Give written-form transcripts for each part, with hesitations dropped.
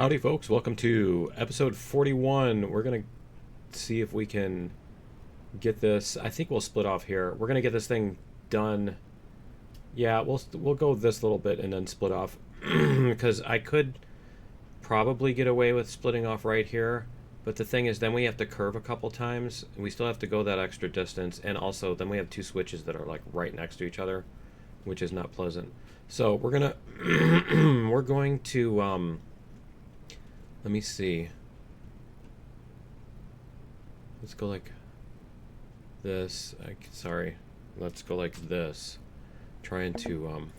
Howdy folks, welcome to episode 41. We're going to see if we can get this. I think we'll split off here. We're going to get this thing done. Yeah, we'll go this little bit and then split off because I could probably get away with splitting off right here, but the thing is then we have to curve a couple times. We still have to go that extra distance, and also then we have two switches that are like right next to each other, which is not pleasant. So we're going to we're going to let me see. Let's go like this. Sorry. Let's go like this. Trying to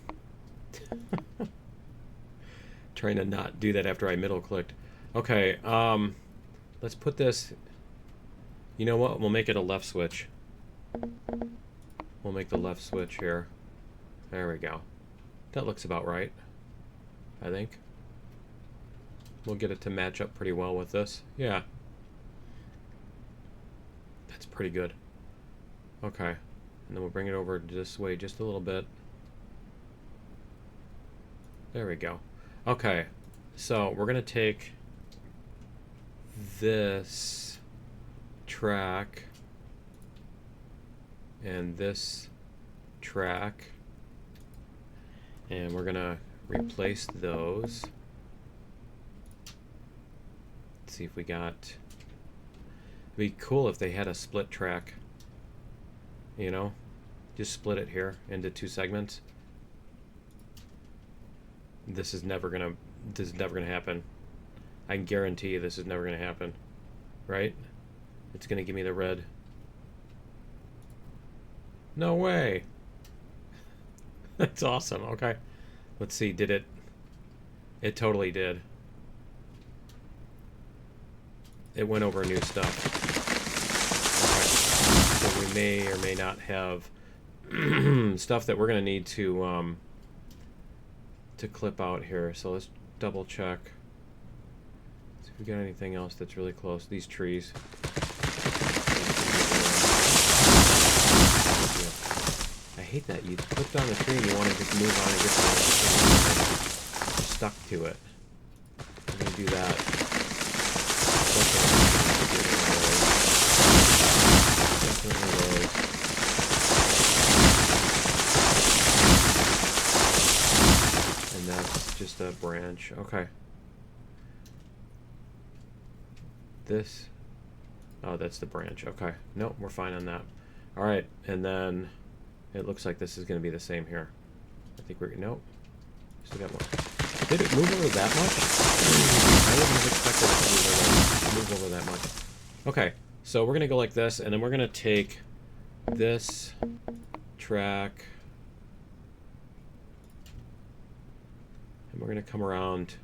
trying to not do that after I middle clicked. Okay, let's put this. You know what? We'll make it a left switch. We'll make the left switch here. There we go. That looks about right, I think. We'll get it to match up pretty well with this. Yeah. That's pretty good. Okay. And then we'll bring it over this way just a little bit. There we go. Okay. So we're going to take this track and this track, and we're going to replace those. See if we got. It'd be cool if they had a split track, you know, just split it here into two segments. This is never gonna happen. I can guarantee you this is never gonna happen, right? It's gonna give me the red. No way. That's awesome. Okay, let's see, did it totally did. It went over new stuff. Okay. So we may or may not have stuff that we're going to need to clip out here. So let's double check. See if we got anything else that's really close. These trees. I hate that. You clip down the tree and you want to just move on and get down. You're stuck to it. I'm going to do that. And that's just a branch. Okay. This. Oh, that's the branch. Okay. Nope, we're fine on that. All right, and then it looks like this is going to be the same here. I think we're nope. Still got more. Did it move over that much? I wouldn't have expected it to move over that much. Okay, so we're going to go like this, and then we're going to take this track, and we're going to come around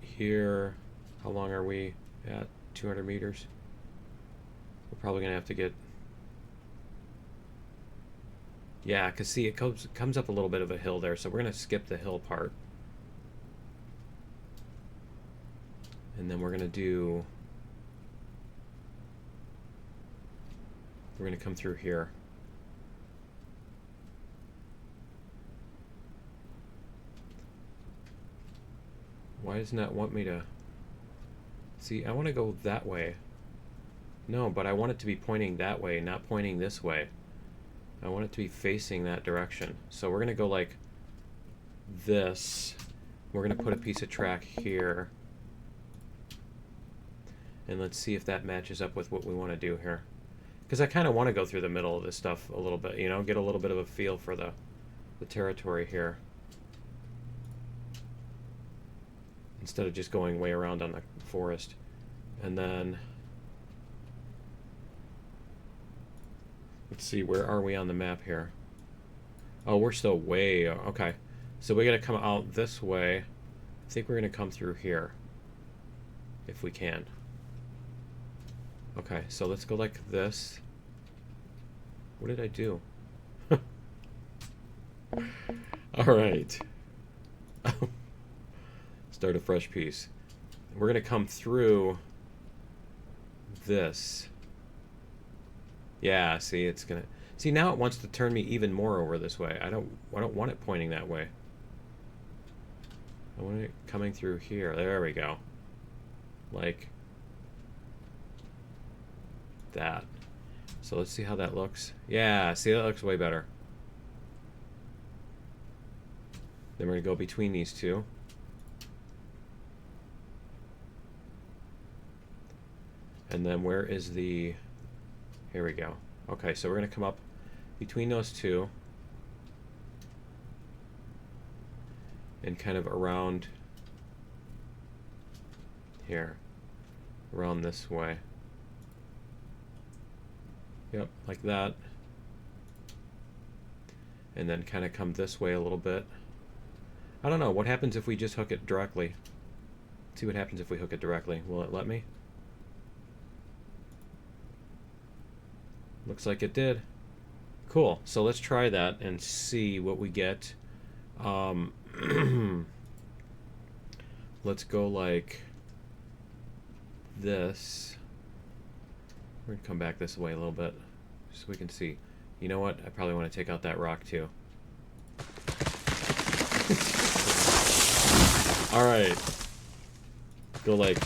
here. How long are we at? 200 meters? We're probably going to have to get... Yeah, because see, it comes up a little bit of a hill there, so we're going to skip the hill part. And then we're going to do... We're going to come through here. Why doesn't that want me to... See, I want to go that way. No, but I want it to be pointing that way, not pointing this way. I want it to be facing that direction. So we're going to go like this. We're going to put a piece of track here. And let's see if that matches up with what we want to do here. Because I kind of want to go through the middle of this stuff a little bit, you know, get a little bit of a feel for the territory here. Instead of just going way around on the forest. And then... Let's see, where are we on the map here? Oh, we're still way... Okay. So we got to come out this way. I think we're going to come through here. If we can. Okay, so let's go like this. What did I do? Alright. Start a fresh piece. We're going to come through this. Yeah, see, it's gonna... See, now it wants to turn me even more over this way. I don't want it pointing that way. I want it coming through here. There we go. Like that. So let's see how that looks. Yeah, see, that looks way better. Then we're going to go between these two. And then where is the... Here we go. Okay, so we're going to come up between those two. And kind of around here. Around this way. Yep, like that. And then kind of come this way a little bit. I don't know, what happens if we just hook it directly? Let's see what happens if we hook it directly. Will it let me? Looks like it did. Cool, so let's try that and see what we get. Let's go like this. We're gonna come back this way a little bit so we can see. You know what? I probably want to take out that rock too. Alright. Go like...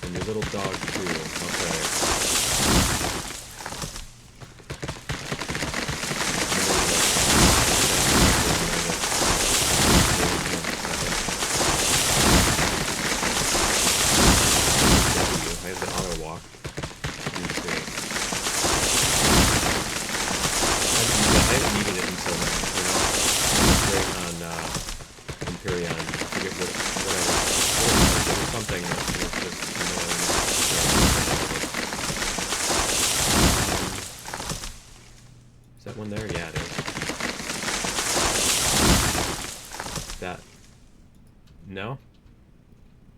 And your little dog too. Okay.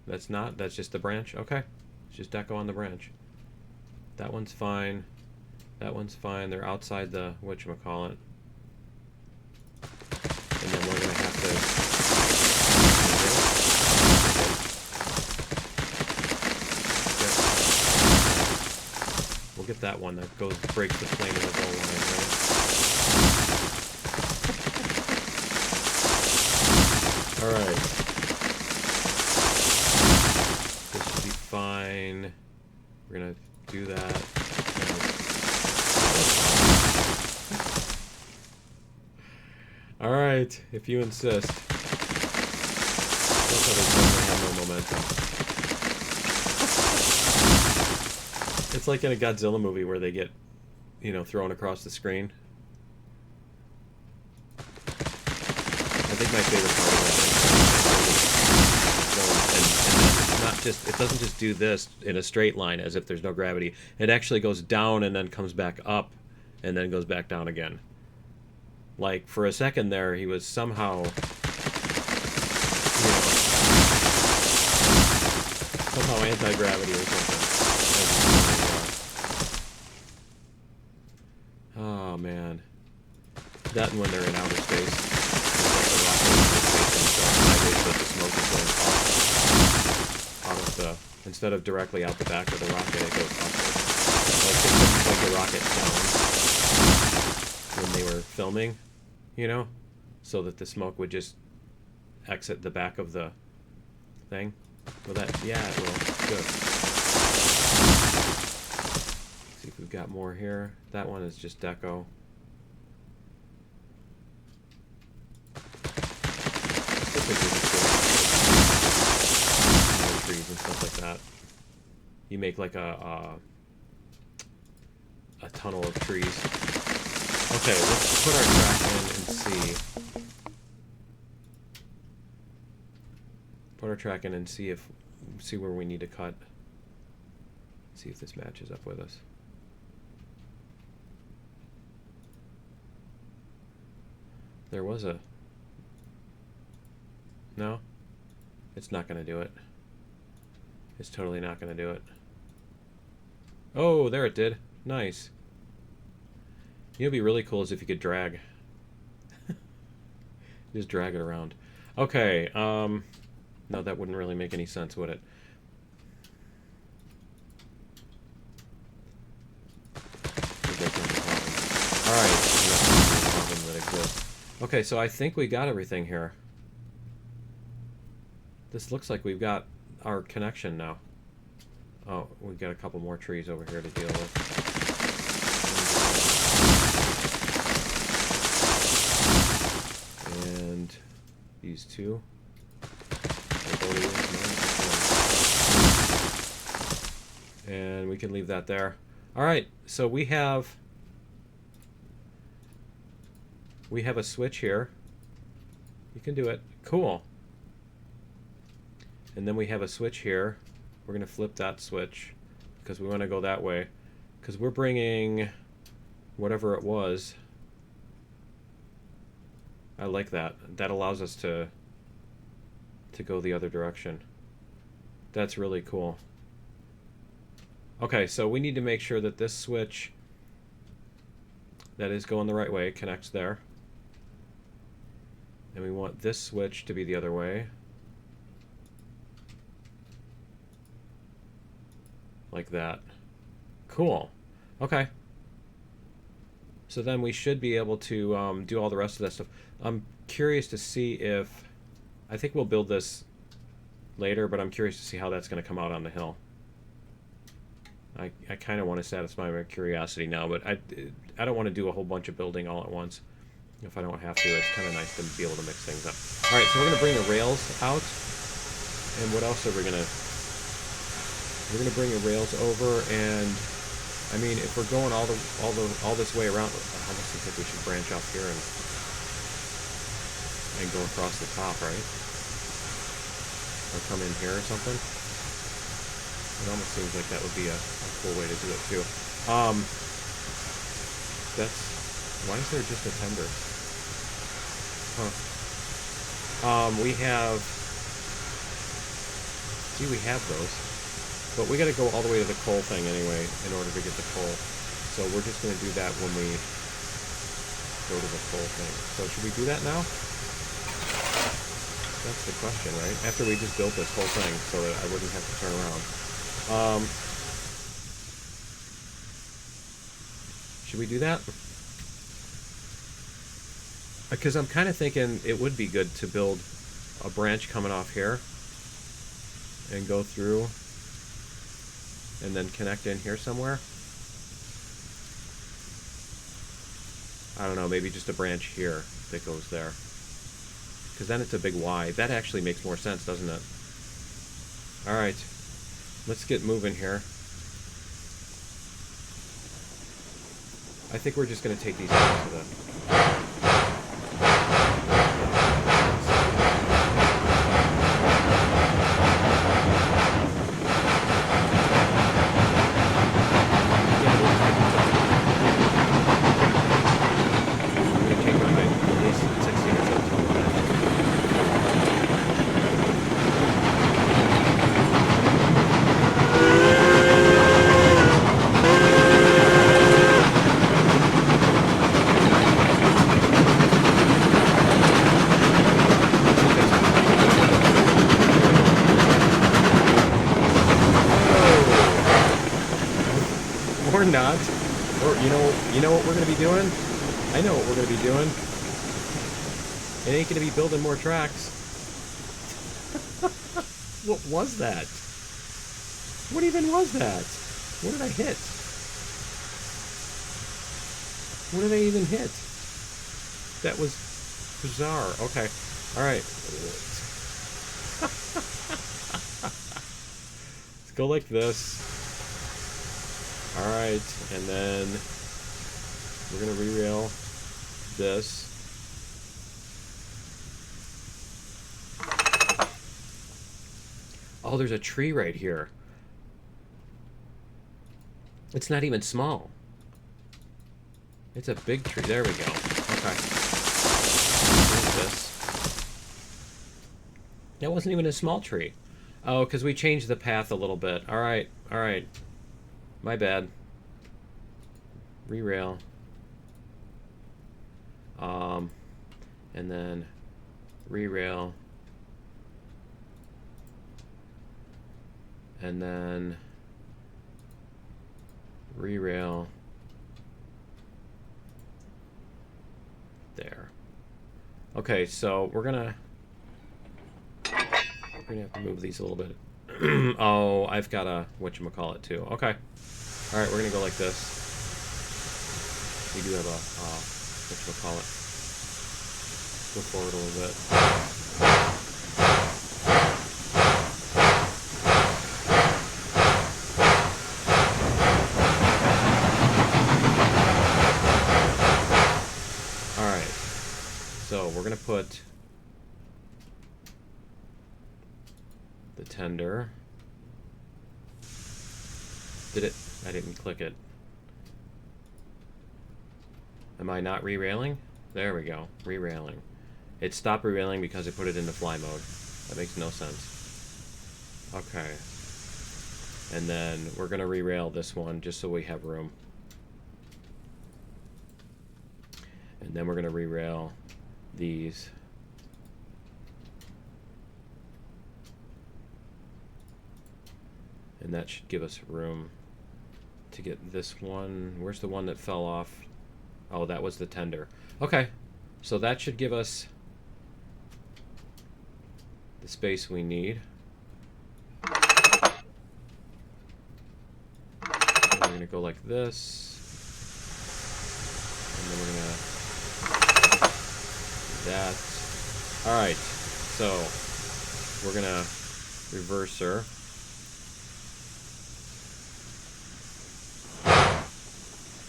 That's not, that's just the branch. Okay. It's just deco on the branch. That one's fine. That one's fine. They're outside the whatchamacallit. And then we're gonna have to we'll get that one that goes breaks the plane of the goal line, right? Alright. Fine. We're gonna do that. Alright, if you insist. Those others definitely have no momentum. It's like in a Godzilla movie where they get, you know, thrown across the screen. I think my favorite part of that is not just, it doesn't just do this in a straight line as if there's no gravity. It actually goes down and then comes back up and then goes back down again. Like for a second there he was somehow, you know, somehow anti-gravity or something. Oh man. That and when they're in outer space. But the smoke is going out of the, instead of directly out the back of the rocket, it goes upward. Like they couldn't point the rocket down when they were filming, you know, so that the smoke would just exit the back of the thing. Well, that, yeah, it will. Good. Let's see if we've got more here. That one is just deco. Trees and stuff like that. You make like a tunnel of trees. Okay, let's put our track in and see. Put our track in and see where we need to cut. See if this matches up with us. There was a... No? It's not going to do it. It's totally not going to do it. Oh, there it did. Nice. You know what'd be really cool is if you could drag. Just drag it around. Okay, no, that wouldn't really make any sense, would it? this? Okay, so I think we got everything here. This looks like we've got our connection now. Oh, we've got a couple more trees over here to deal with. And these two. And we can leave that there. Alright, so we have a switch here. You can do it. Cool. And then we have a switch here. We're going to flip that switch because we want to go that way. Because we're bringing whatever it was. I like that. That allows us to go the other direction. That's really cool. Okay, so we need to make sure that this switch that is going the right way connects there. And we want this switch to be the other way. Like that. Cool. Okay. So then we should be able to do all the rest of that stuff. I'm curious to see if... I think we'll build this later, but I'm curious to see how that's going to come out on the hill. I kind of want to satisfy my curiosity now, but I don't want to do a whole bunch of building all at once. If I don't have to, it's kind of nice to be able to mix things up. All right, so we're going to bring the rails out. And what else are we going to... We're going to bring the rails over, and... I mean, if we're going all this way around, I almost think we should branch off here and go across the top, right? Or come in here or something. It almost seems like that would be a cool way to do it too. That's... Why is there just a tender? Huh. We have... See, we have those. But we gotta go all the way to the coal thing anyway in order to get the coal. So we're just gonna do that when we go to the coal thing. So should we do that now? That's the question, right? After we just built this whole thing so that I wouldn't have to turn around. Should we do that? Because I'm kind of thinking it would be good to build a branch coming off here and go through and then connect in here somewhere. I don't know, maybe just a branch here that goes there. Because then it's a big Y. That actually makes more sense, doesn't it? Alright. Let's get moving here. I think we're just going to take these out to the... Not. Or you know what we're gonna be doing? I know what we're gonna be doing. It ain't gonna be building more tracks. What was that? What even was that? What did I hit? What did I even hit? That was bizarre. Okay. Alright. Let's go like this. Alright, and then we're going to re-rail this. Oh, there's a tree right here. It's not even small. It's a big tree. There we go. Okay. There's this. That wasn't even a small tree. Oh, because we changed the path a little bit. Alright, alright. My bad. Re-rail. And then re-rail. And then re-rail. there. Okay, so we're gonna have to move these a little bit. Oh, I've got a whatchamacallit too. Okay. All right, we're gonna go like this. We do have a whatchamacallit. Go forward a little bit. All right. So we're gonna put the tender. Did it? I didn't click it. Am I not re-railing? There we go. Re-railing. It stopped re-railing because I put it into fly mode. That makes no sense. Okay. And then we're going to re-rail this one just so we have room. And then we're going to re-rail these. And that should give us room to get this one. Where's the one that fell off? Oh, that was the tender. Okay, so that should give us the space we need. And we're gonna go like this. And then we're gonna do that. All right, so we're gonna reverse her.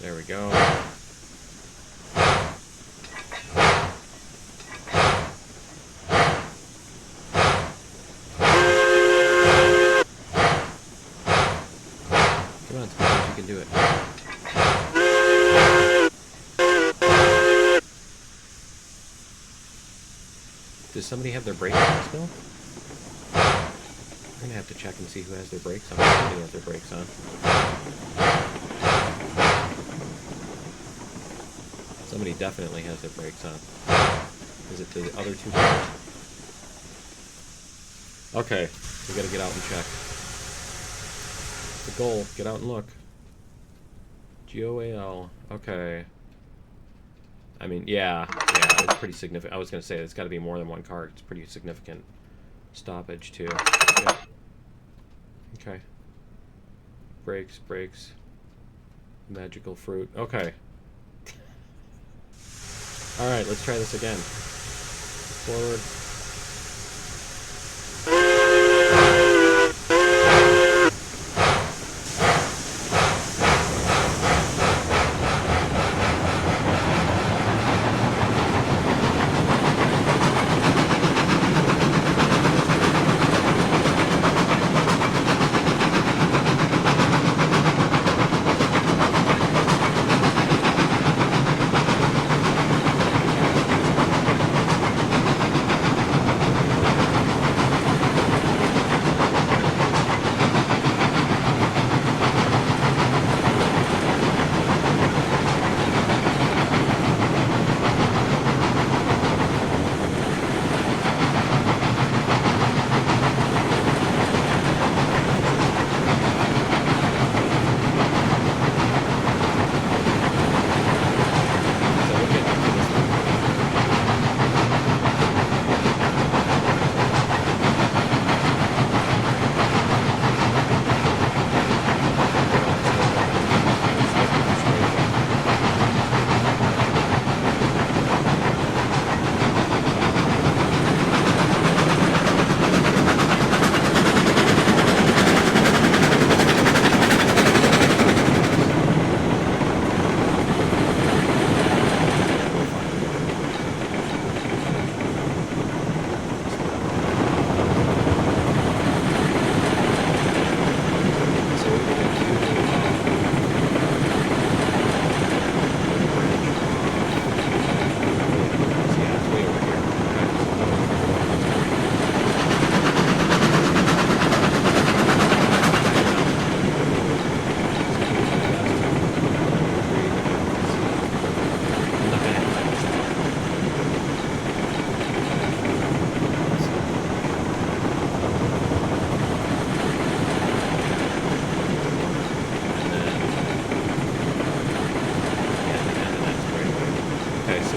There we go. Come on, Spencer, you can do it. Does somebody have their brakes on still? I'm gonna have to check and see who has their brakes on. Somebody has their brakes on. Somebody definitely has their brakes on. Is it the other two cars? Okay, we gotta get out and check. The goal, get out and look. GOAL. Okay. I mean, yeah, it's pretty significant. I was gonna say it's got to be more than one car. It's pretty significant stoppage too. Yeah. Okay. Brakes, brakes. Magical fruit. Okay. All right, let's try this again. Forward.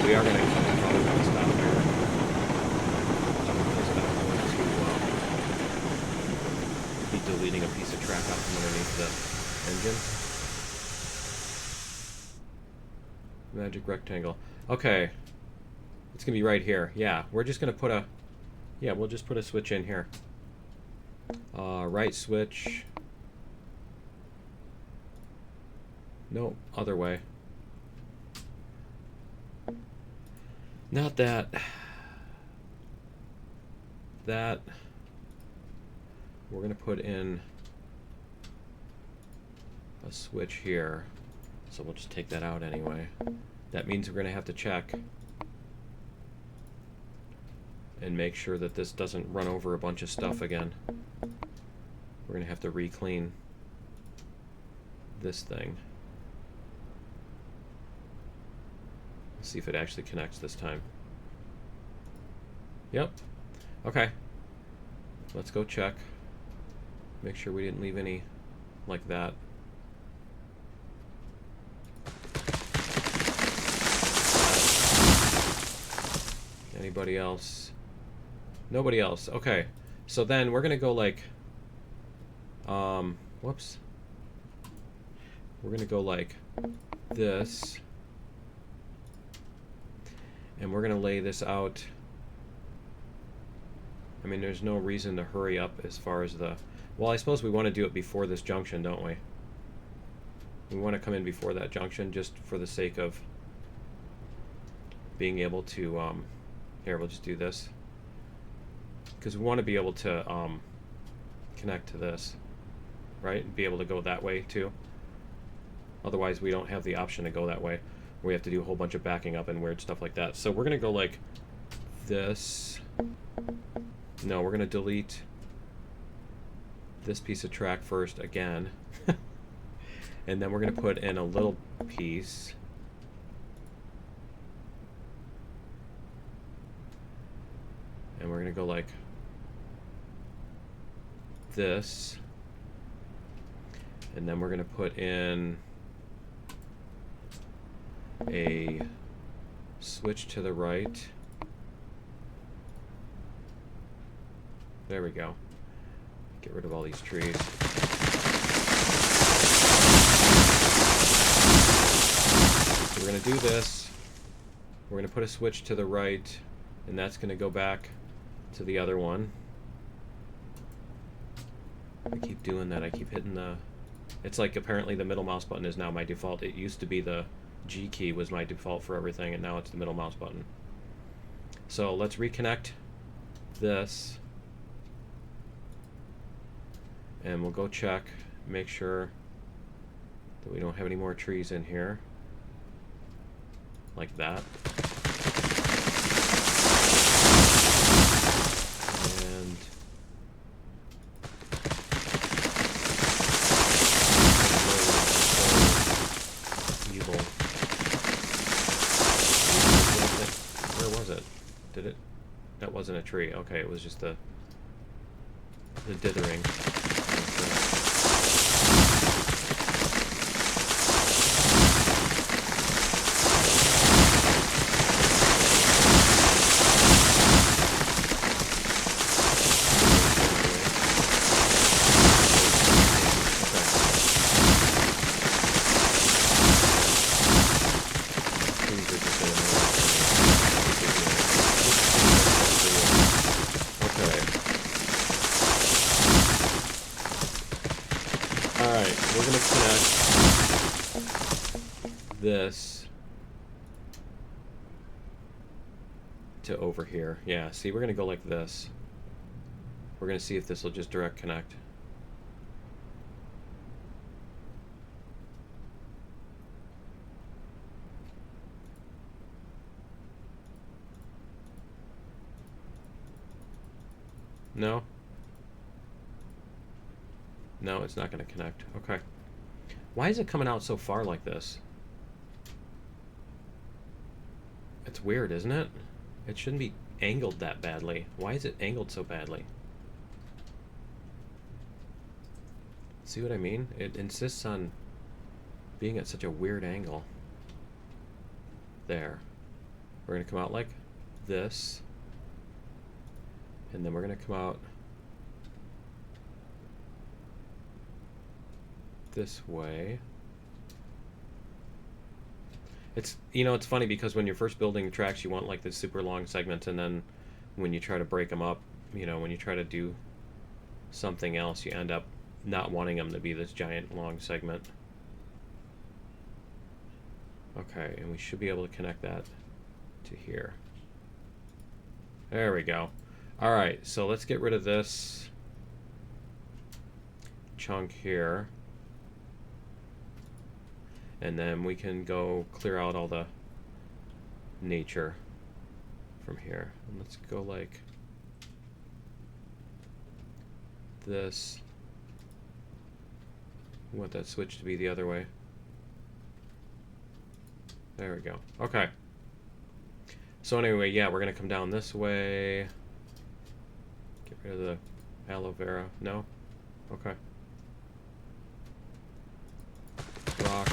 we are going to deleting a piece of track out from underneath the engine. Magic rectangle. Okay. It's going to be right here. Yeah, we're just going to put a... Yeah, we'll just put a switch in here. Right switch. No, other way. Not that. That. We're going to put in a switch here. So we'll just take that out anyway. That means we're going to have to check and make sure that this doesn't run over a bunch of stuff again. We're going to have to re-clean this thing. Let's see if it actually connects this time. Yep. Okay. Let's go check. Make sure we didn't leave any like that. Anybody else? Nobody else. Okay. So then we're gonna go like whoops. We're gonna go like this. And we're gonna lay this out. I mean, there's no reason to hurry up as far as the... Well, I suppose we want to do it before this junction, don't we? We want to come in before that junction just for the sake of being able to... Here, we'll just do this. Because we want to be able to connect to this, right? And be able to go that way, too. Otherwise, we don't have the option to go that way. We have to do a whole bunch of backing up and weird stuff like that. So we're going to go like this. No, we're going to delete this piece of track first again. And then we're going to put in a little piece. And we're going to go like this. And then we're going to put in a switch to the right. There we go. Get rid of all these trees. So we're going to do this. We're going to put a switch to the right, and that's going to go back to the other one. I keep doing that. I keep hitting the... It's like apparently the middle mouse button is now my default. It used to be the G key was my default for everything, and now it's the middle mouse button. So let's reconnect this. And we'll go check, make sure that we don't have any more trees in here. Like that. And evil. Where was it? Did it? That wasn't a tree. Okay, it was just the dithering. This to over here. Yeah, see, we're going to go like this. We're going to see if this will just direct connect. No? No, it's not going to connect. Okay. Why is it coming out so far like this? It's weird, isn't it? It shouldn't be angled that badly. Why is it angled so badly? See what I mean? It insists on being at such a weird angle. There. We're going to come out like this. And then we're going to come out this way. It's, you know, it's funny because when you're first building tracks, you want like the super long segments, and then when you try to break them up, you know, when you try to do something else, you end up not wanting them to be this giant long segment. Okay, and we should be able to connect that to here. There we go. All right, so let's get rid of this chunk here. And then we can go clear out all the nature from here. And let's go like this. We want that switch to be the other way. There we go. Okay. So anyway, yeah, we're going to come down this way. Get rid of the aloe vera. No? Okay. Rock.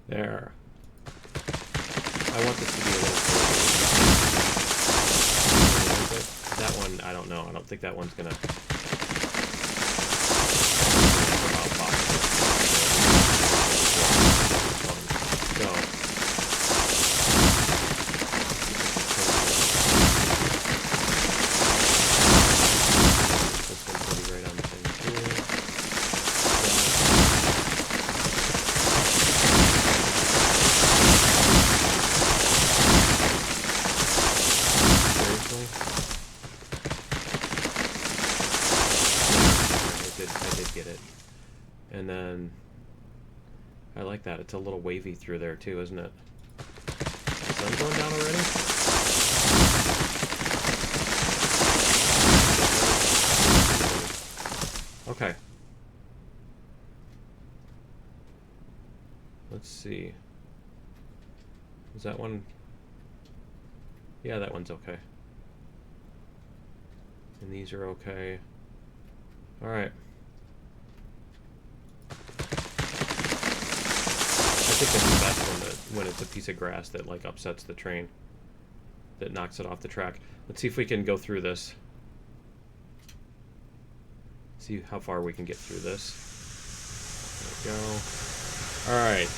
There. I want this to be a little closer. That one, I don't know. I don't think that one's gonna. So. This one's gonna be right on the thing too. And then I like that. It's a little wavy through there too, isn't it? The sun going down already? Okay. Let's see. Is that one? Yeah, that one's okay. And these are okay. All right. I think that's the best one, when it's a piece of grass that like upsets the train, that knocks it off the track. Let's see if we can go through this. See how far we can get through this. There we go. All right.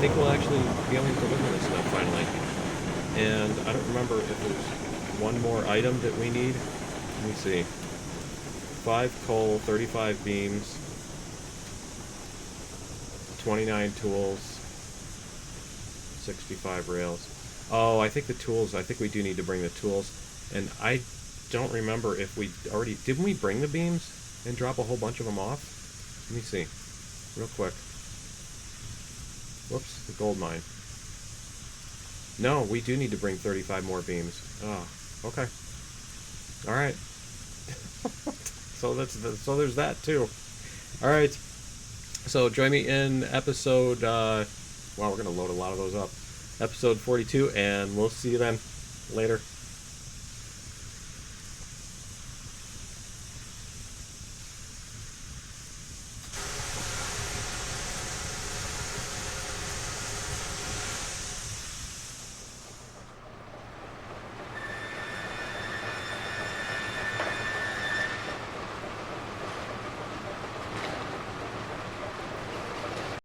think we'll actually be able to deliver this stuff finally. And I don't remember if there's one more item that we need. Let me see. 5 coal, 35 beams, 29 tools, 65 rails. Oh, I think the tools, I think we do need to bring the tools. And I don't remember if we already, didn't we bring the beams and drop a whole bunch of them off? Let me see, real quick. Whoops, the gold mine. No, we do need to bring 35 more beams. Oh, okay. All right. So there's that too. All right. So join me in episode. Wow, we're gonna load a lot of those up. Episode 42, and we'll see you then. Later.